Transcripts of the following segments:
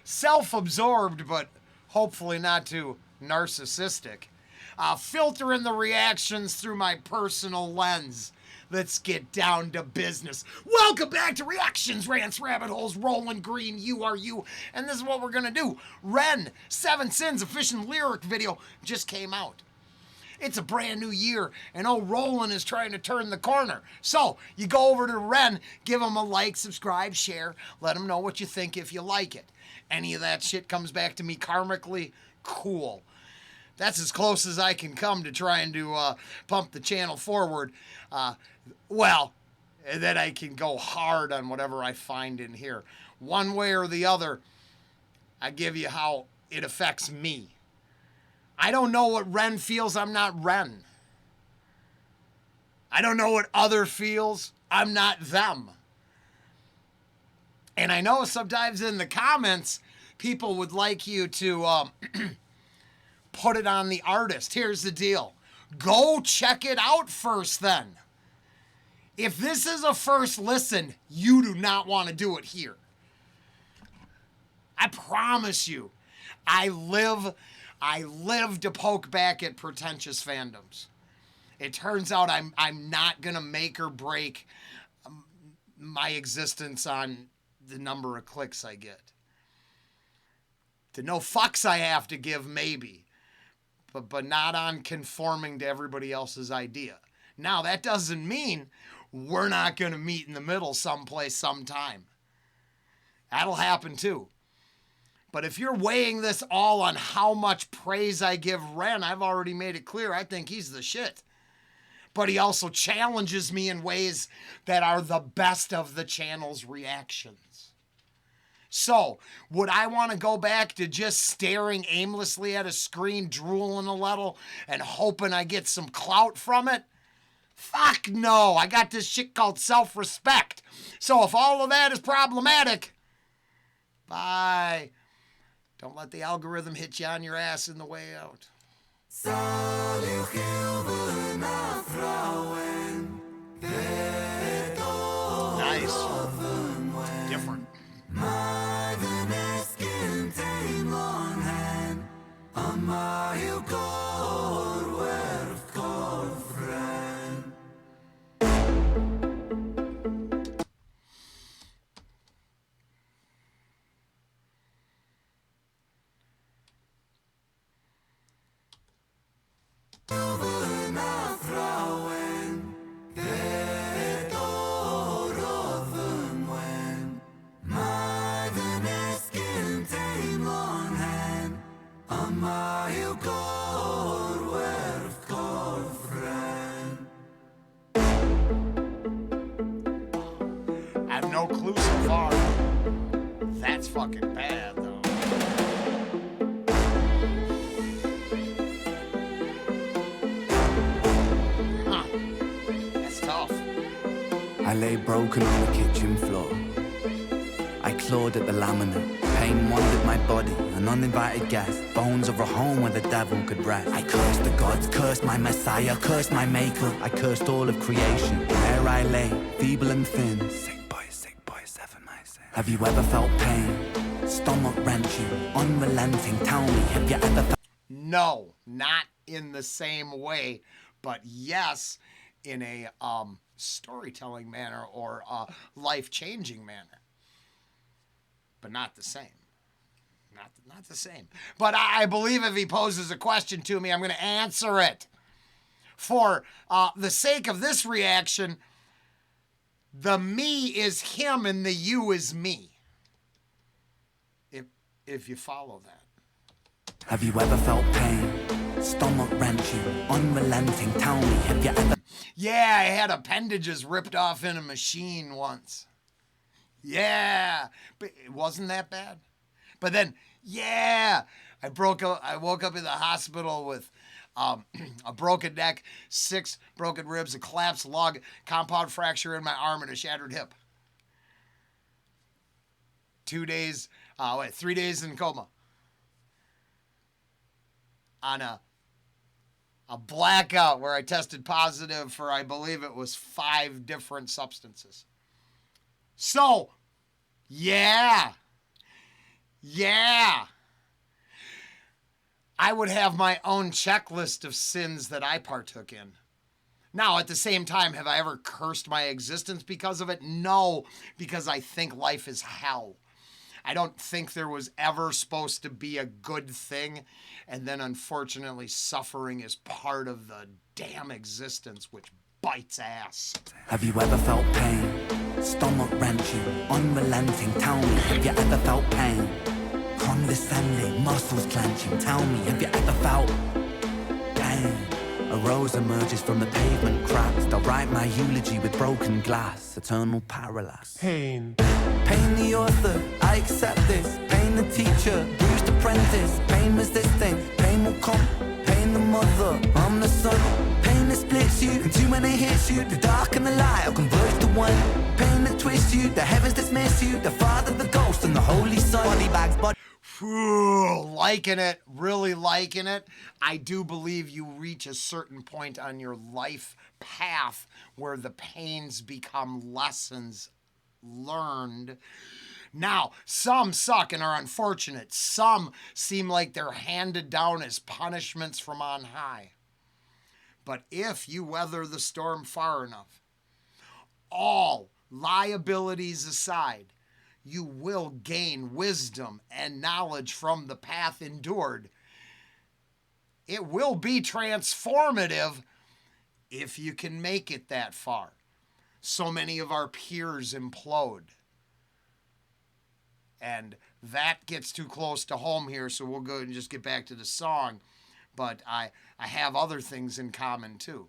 self-absorbed, but hopefully not too narcissistic. Filtering the reactions through my personal lens. Let's get down to business. Welcome back to Reactions, Rants, Rabbit Holes, Rolling Green, You Are You. And this is what we're going to do. Ren, 7 Sins official lyric video just came out. It's a brand new year, and Rollen is trying to turn the corner. So, you go over to Ren, give him a like, subscribe, share, let him know what you think if you like it. Any of that shit comes back to me karmically, cool. That's as close as I can come to trying to pump the channel forward. And then I can go hard on whatever I find in here. One way or the other, I give you how it affects me. I don't know what Ren feels. I'm not Ren. I don't know what other feels. I'm not them. And I know sometimes in the comments, people would like you to put it on the artist. Here's the deal. Go check it out first then. If this is a first listen, you do not want to do it here. I promise you. I live to poke back at pretentious fandoms. It turns out I'm not going to make or break my existence on the number of clicks I get. The no fucks I have to give, maybe. But not on conforming to everybody else's idea. Now, that doesn't mean we're not going to meet in the middle someplace sometime. That'll happen too. But if you're weighing this all on how much praise I give Ren, I've already made it clear I think he's the shit. But he also challenges me in ways that are the best of the channel's reactions. So, would I want to go back to just staring aimlessly at a screen, drooling a little, and hoping I get some clout from it? Fuck no. I got this shit called self-respect. So if all of that is problematic, bye. Don't let the algorithm hit you on your ass in the way out. Nice. Different. I have no clue so far. That's fucking bad, though. Huh. That's tough. I lay broken on the kitchen floor. I clawed at the laminate. Pain wandered my body, an uninvited guest. Bones of a home where the devil could rest. I cursed the gods, cursed my messiah, cursed my maker. I cursed all of creation. There I lay, feeble and thin. Sick boy, seven my sin. Have you ever felt pain? Stomach wrenching, unrelenting. Tell me, have you ever felt... No, not in the same way, but yes, in a storytelling manner or a life-changing manner. But not the same. Not the same. But I believe if he poses a question to me, I'm going to answer it. For the sake of this reaction, the me is him and the you is me. If you follow that. Have you ever felt pain? Stomach wrenching, unrelenting. Tell me, have you ever... Yeah, I had appendages ripped off in a machine once. Yeah, but it wasn't that bad. But then, yeah, I woke up in the hospital with a broken neck, 6 broken ribs, a collapsed lung, compound fracture in my arm, and a shattered hip. 3 days in coma. On a blackout where I tested positive for, I believe it was 5 different substances. So, yeah. Yeah. I would have my own checklist of sins that I partook in. Now, at the same time, have I ever cursed my existence because of it? No, because I think life is hell. I don't think there was ever supposed to be a good thing, and then unfortunately suffering is part of the damn existence, which bites ass. Have you ever felt pain? Stomach wrenching, unrelenting. Tell me, have you ever felt pain? Condescending, muscles clenching. Tell me, have you ever felt pain? A rose emerges from the pavement cracks. They'll write my eulogy with broken glass. Eternal parallax. Pain. Pain the author, I accept this. Pain the teacher, bruised apprentice. Pain resisting, pain will come. Pain the mother, I'm the son. Pain that splits you, and too many hits you. The dark and the light will converge to one. Pain that twists you, the heavens dismiss you. The Father, the Ghost, and the Holy Son. Body bags, body. Liking it, really liking it. I do believe you reach a certain point on your life path where the pains become lessons learned. Now, some suck and are unfortunate. Some seem like they're handed down as punishments from on high. But if you weather the storm far enough, all liabilities aside, you will gain wisdom and knowledge from the path endured. It will be transformative if you can make it that far. So many of our peers implode. And that gets too close to home here, so we'll go and just get back to the song. But I have other things in common too.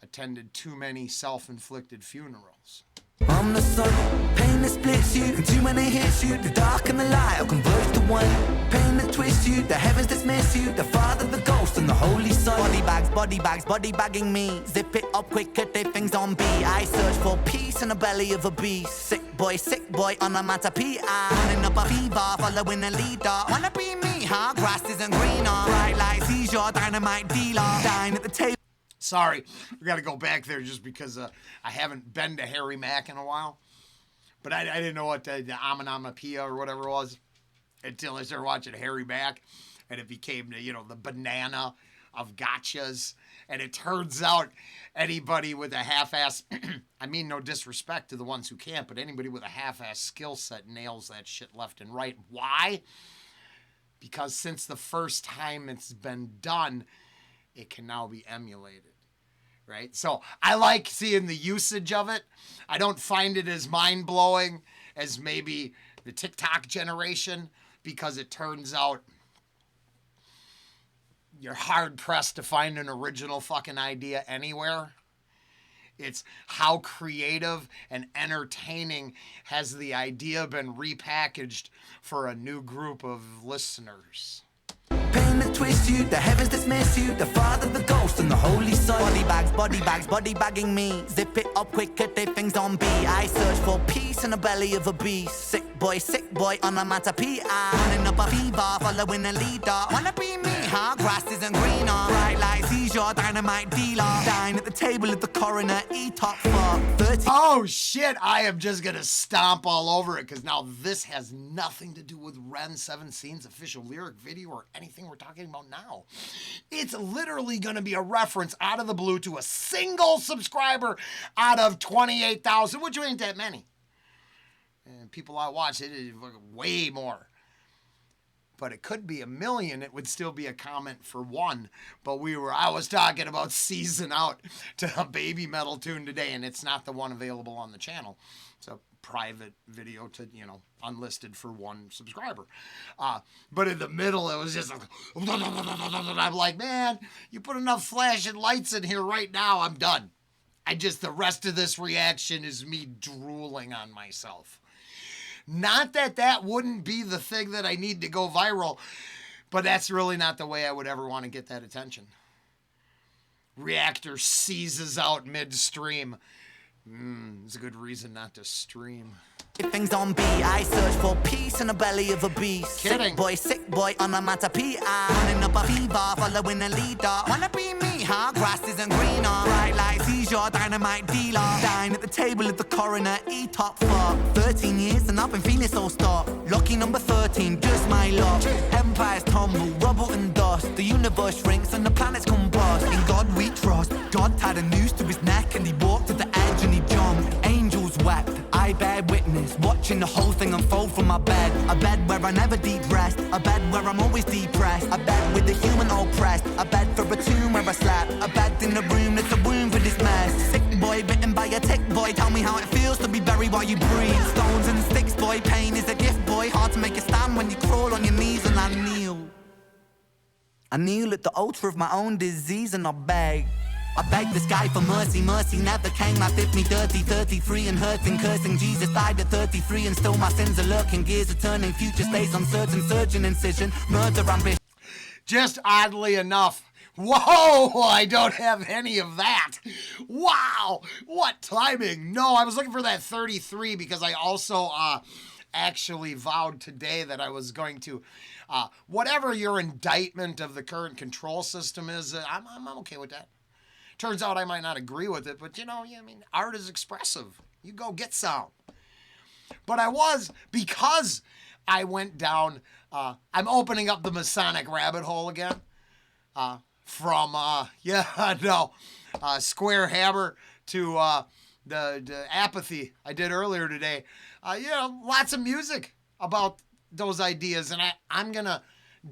Attended too many self-inflicted funerals. I'm the sun, pain that splits you, and too many hits you. The dark and the light will converge to one. Pain that twists you, the heavens dismiss you. The Father, the Ghost, and the Holy Son. Body bagging me. Zip it up quick, cut their things on B. I search for peace in the belly of a beast. Sick boy, onomatopoeia. Running up a fever, following a leader. Wanna be me, huh? Grass isn't greener. Bright light seizure, dynamite dealer. Dine at the table. Sorry, we got to go back there just because I haven't been to Harry Mack in a while. But I didn't know what the onomatopoeia or whatever it was until I started watching Harry Mack. And it became, the banana of gotchas. And it turns out anybody with a half-ass, I mean no disrespect to the ones who can't, but anybody with a half-ass skill set nails that shit left and right. Why? Because since the first time it's been done, it can now be emulated, right? So I like seeing the usage of it. I don't find it as mind-blowing as maybe the TikTok generation, because it turns out you're hard-pressed to find an original fucking idea anywhere. It's how creative and entertaining has the idea been repackaged for a new group of listeners. Pain that twists you, the heavens dismiss you. The Father, the Ghost, and the Holy Son. Body bagging me. Zip it up quick, cut their things on B. I search for peace in the belly of a beast. Sick boy, onomatopoeia. Running up a fever, following a leader. Wanna be me, huh? Grass isn't greener. Bright light seizure, dynamite dealer. Dine at the table of the coroner, eat up for 30. Oh shit, I am just gonna stomp all over it, because now this has nothing to do with Ren 7 Scenes official lyric video or anything we're talking about now. It's literally gonna be a reference out of the blue to a single subscriber out of 28,000, which ain't that many. And people I watch it is way more. But it could be 1 million. It would still be a comment for one. But I was talking about season out to a baby metal tune today, and it's not the one available on the channel. It's a private video to, unlisted for one subscriber. But in the middle, it was just like, I'm like, man, you put enough flashing lights in here right now, I'm done. The rest of this reaction is me drooling on myself. Not that wouldn't be the thing that I need to go viral, but that's really not the way I would ever want to get that attention. Reactor seizes out midstream. It's a good reason not to stream. Things on beat, I search for peace in the belly of a beast. Kidding. Sick boy, onomatopoeia. Running up a fever, following a leader. Wanna be me, huh? Grass isn't greener. Bright light seizure, dynamite dealer. Dine at the table of the coroner, E-top for 13 years and I've been feeling so stuck. Lucky number 13, just my luck. Empires tumble, rubble and dust. The universe shrinks and the planets combust. In God we trust. God tied a noose to his neck and he walked to the edge and he jumped. Angels wept, I bear witness. Watching the whole thing unfold from my bed. A bed where I never deep rest. A bed where I'm always depressed. A bed with the human oppressed. A bed for a tomb where I slept. A bed in the room that's a womb for this mess. Sick boy bitten by a tick boy. Tell me how it feels to be buried while you breathe. Stones and sticks boy, pain is a gift boy. Hard to make a stand when you crawl on your knees and I kneel. I kneel at the altar of my own disease and I beg. I beg the sky for mercy, mercy never came. Life did me dirty, 33 and hurting, cursing. Jesus died at 33 and still my sins are lurking. Gears are turning, future stays uncertain. Surgeon incision, murder ambition. Just oddly enough, whoa, I don't have any of that. Wow, what timing. No, I was looking for that 33 because I also actually vowed today that I was going to, whatever your indictment of the current control system is, I'm okay with that. Turns out I might not agree with it, but art is expressive. You go get some. But because I went down, I'm opening up the Masonic rabbit hole again. From Square Hammer to the apathy I did earlier today. Lots of music about those ideas, and I'm going to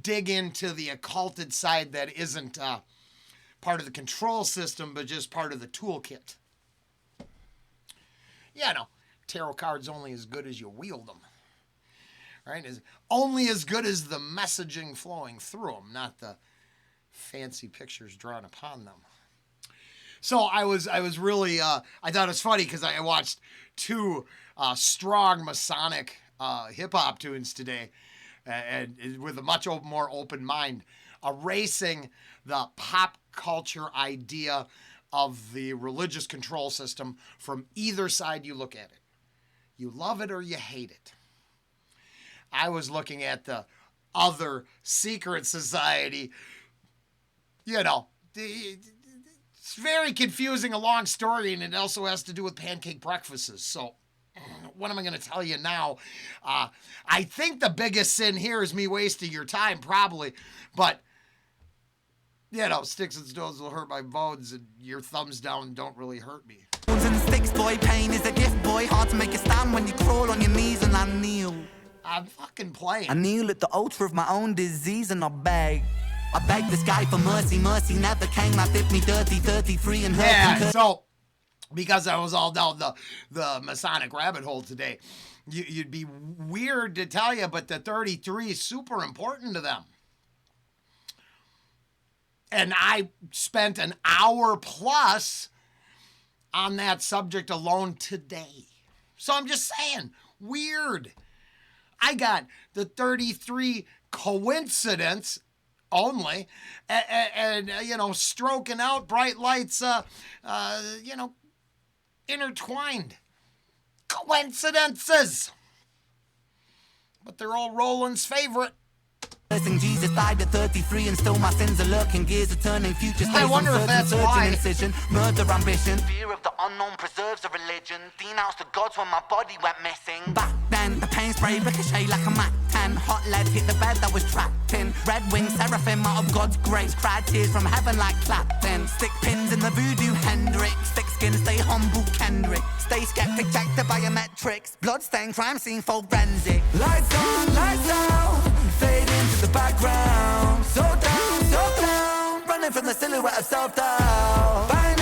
dig into the occulted side that isn't part of the control system, but just part of the toolkit. Tarot cards only as good as you wield them. Right? Only as good as the messaging flowing through them, not the fancy pictures drawn upon them. So I was really, I thought it was funny because I watched two strong Masonic hip-hop tunes today, and with a much more open mind, erasing the pop culture idea of the religious control system from either side you look at it. You love it or you hate it. I was looking at the other secret society. It's very confusing, a long story, and it also has to do with pancake breakfasts. So what am I going to tell you now? I think the biggest sin here is me wasting your time, probably, but sticks and stones will hurt my bones, and your thumbs down don't really hurt me. Stones and sticks, boy, pain is a gift, boy. Hard to make a stand when you crawl on your knees and I kneel. I'm fucking playing. I kneel at the altar of my own disease and I beg. I beg the sky for mercy, mercy never came. Life did me dirty, 33 and hurting. Yeah, so because I was all down the Masonic rabbit hole today, you'd be weird to tell you, but the 33 is super important to them. And I spent an hour plus on that subject alone today. So I'm just saying, weird. I got the 33 coincidence only, and stroking out bright lights, intertwined. Coincidences. But they're all Rollen's favorite. Jesus died at 33 and still my sins are lurking. Gears are turning, future stays I wonder if that's why. Incision, murder ambition. Fear of the unknown preserves a religion. Denounced the gods when my body went missing. Back then, the pain spray ricochet like a Mac 10. Hot lead hit the bed that was trapped in. Red wings, seraphim out of God's grace. Cried tears from heaven like Clapton. Stick pins in the voodoo Hendrix. Thick skin, stay humble Kendrick. Stay skeptic, check the biometrics. Bloodstained crime scene forensic. Lights on, lights out. Fade into the background. So down, running from the silhouette of self-doubt. By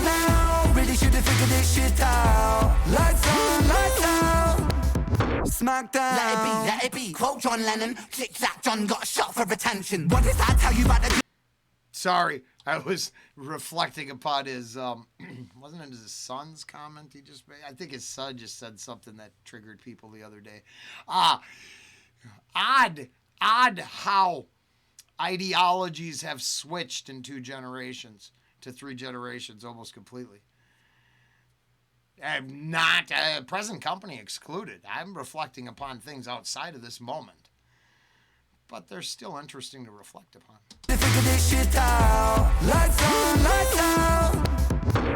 now, really should have figured this shit out. Lights on, lights out. Smack down. Let it be. Quote John Lennon. Click-clack, John got shot for attention. What does that tell you about the... Sorry, I was reflecting upon his, wasn't it his son's comment he just made? I think his son just said something that triggered people the other day. Odd how ideologies have switched in 2 generations to 3 generations almost completely. I'm not present company excluded. I'm reflecting upon things outside of this moment, but they're still interesting to reflect upon. Figure this shit out. Lights on, lights out.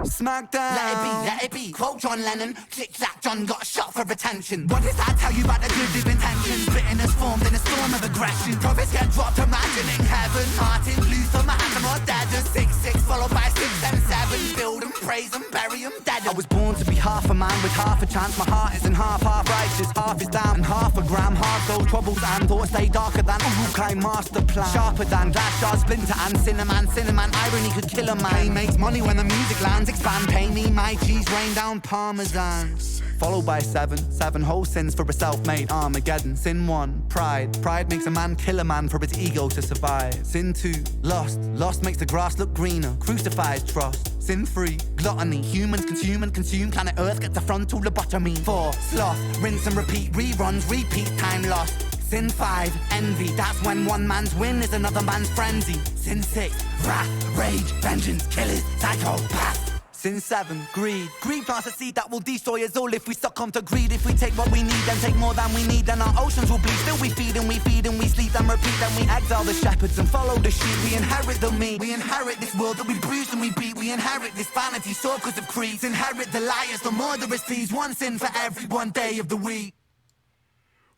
Smackdown. Let it be. Quote John Lennon. Click-clack, John got shot for attention. What does that tell you about the good of intentions? Bitterness formed in a storm of aggression. Prophets get dropped, imagining heaven. Martin Luther, Mahatma, or dead. 6-6 followed by 6 and 7. Build 'em, praise 'em, bury 'em, dead. I was born to be half a man with half a chance. My heart isn't half righteous. Half is down and half a gram. Half those troubles and thoughts stay darker than Urukai master plan. Sharper than glass shards, splinter and cinnamon. Irony could kill a man. He makes money when the music lands. Expand, pay me my cheese, rain down parmesan. Followed by 7 whole sins for a self-made Armageddon. Sin 1, pride makes a man kill a man for his ego to survive. Sin 2, lust makes the grass look greener, crucifies trust. Sin 3, gluttony, humans consume and consume, planet Earth gets a frontal lobotomy. 4, sloth, rinse and repeat, reruns, repeat, time lost. Sin 5, envy, that's when one man's win is another man's frenzy. Sin 6, wrath, rage, vengeance, killers, psychopath. Sin 7, greed plants a seed that will destroy us all if we succumb to greed. If we take what we need and take more than we need, then our oceans will bleed. Still we feed and we sleep and repeat. Then we exile the shepherds and follow the sheep. We inherit the meat, we inherit this world that we bruise and we beat. We inherit this vanity, circles of creeds. Inherit the liars, the murderous thieves. One sin for every one day of the week.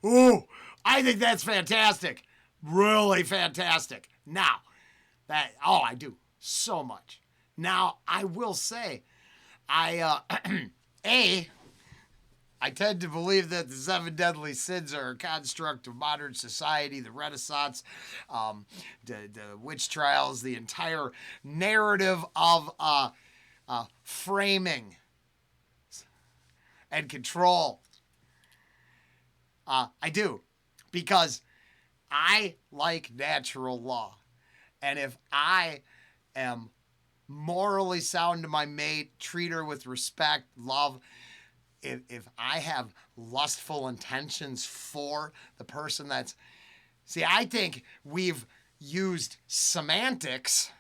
Ooh, I think that's fantastic. Really fantastic. Now, I do so much. Now, I will say, I tend to believe that the 7 deadly sins are a construct of modern society, the Renaissance, the witch trials, the entire narrative of framing and control. I do, because I like natural law. And if I am morally sound to my mate, treat her with respect, love, if I have lustful intentions for the person that's... See, I think we've used semantics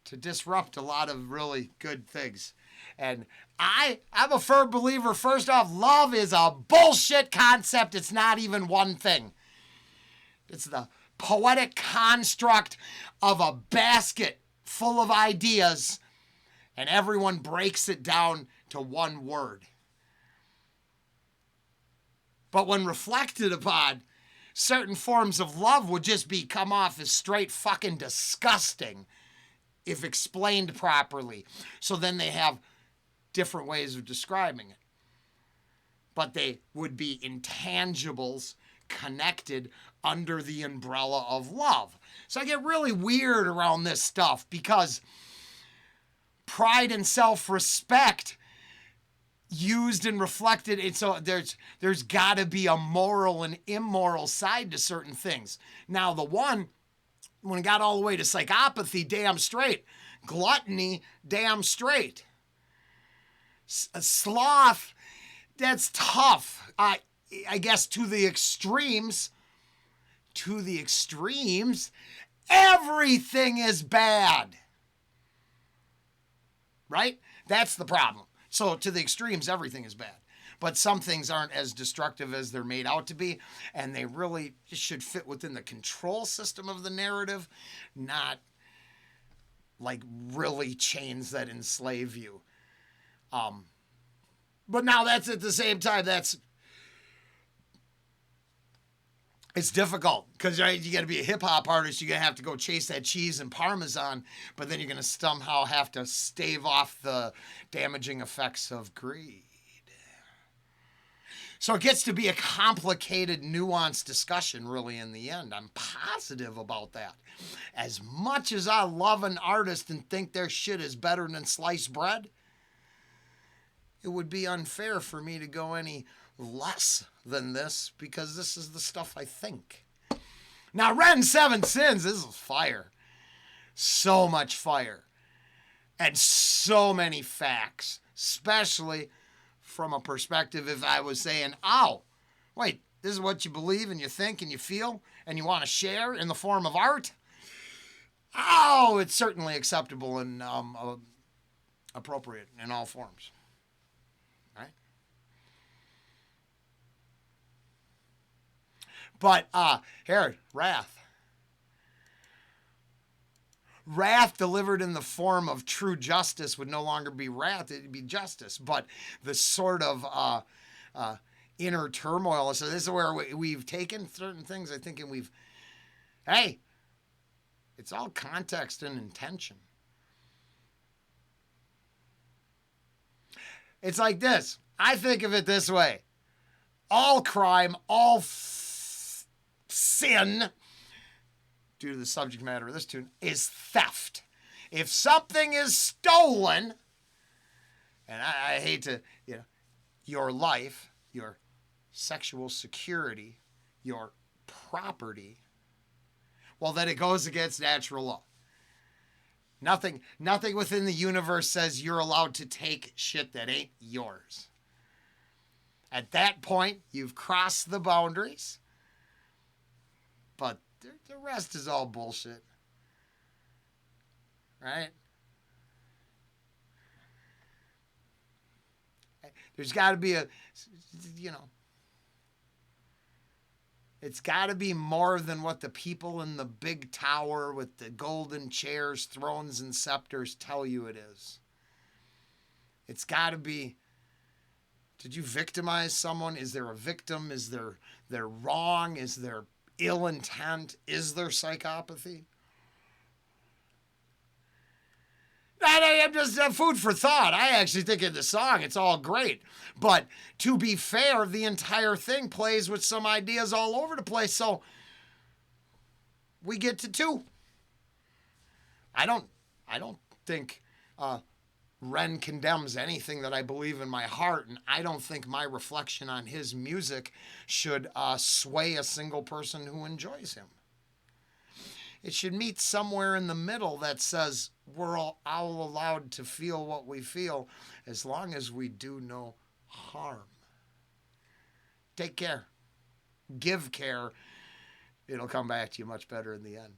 to disrupt a lot of really good things. And I'm a firm believer, first off, love is a bullshit concept. It's not even one thing. It's the poetic construct of a basket full of ideas, and everyone breaks it down to one word. But when reflected upon, certain forms of love would just come off as straight fucking disgusting if explained properly. So then they have different ways of describing it. But they would be intangibles connected under the umbrella of love. So I get really weird around this stuff because pride and self-respect used and reflected, and so there's got to be a moral and immoral side to certain things. Now the one, when it got all the way to psychopathy, damn straight. Gluttony, damn straight. Sloth, that's tough. I guess to the extremes, everything is bad. Right? That's the problem. So to the extremes, everything is bad. But some things aren't as destructive as they're made out to be, and they really should fit within the control system of the narrative, not like really chains that enslave you. But now that's at the same time, it's difficult because you got to be a hip hop artist. You're going to have to go chase that cheese and Parmesan, but then you're going to somehow have to stave off the damaging effects of greed. So it gets to be a complicated, nuanced discussion, really, in the end. I'm positive about that. As much as I love an artist and think their shit is better than sliced bread, it would be unfair for me to go any less than this because this is the stuff I think. Now, Rant 7 Sins, this is fire. So much fire. And so many facts, especially from a perspective if I was saying, oh, wait, this is what you believe and you think and you feel and you want to share in the form of art? Oh, it's certainly acceptable in a appropriate in all forms. Right? But here, wrath. Wrath delivered in the form of true justice would no longer be wrath, it'd be justice. But the sort of inner turmoil, so this is where we've taken certain things, I think, and hey, it's all context and intention. It's like this. I think of it this way. All crime, all sin, due to the subject matter of this tune, is theft. If something is stolen, and I hate to, your life, your sexual security, your property, well, then it goes against natural law. Nothing within the universe says you're allowed to take shit that ain't yours. At that point, you've crossed the boundaries. But the rest is all bullshit. Right? There's got to be it's got to be more than what the people in the big tower with the golden chairs, thrones, and scepters tell you it is. It's got to be, did you victimize someone? Is there a victim? Is there wrong? Is there ill intent? Is there psychopathy? I'm just food for thought. I actually think in the song it's all great. But to be fair, the entire thing plays with some ideas all over the place. So we get to 2. I don't think Ren condemns anything that I believe in my heart, and I don't think my reflection on his music should sway a single person who enjoys him. It should meet somewhere in the middle that says we're all allowed to feel what we feel as long as we do no harm. Take care. Give care. It'll come back to you much better in the end.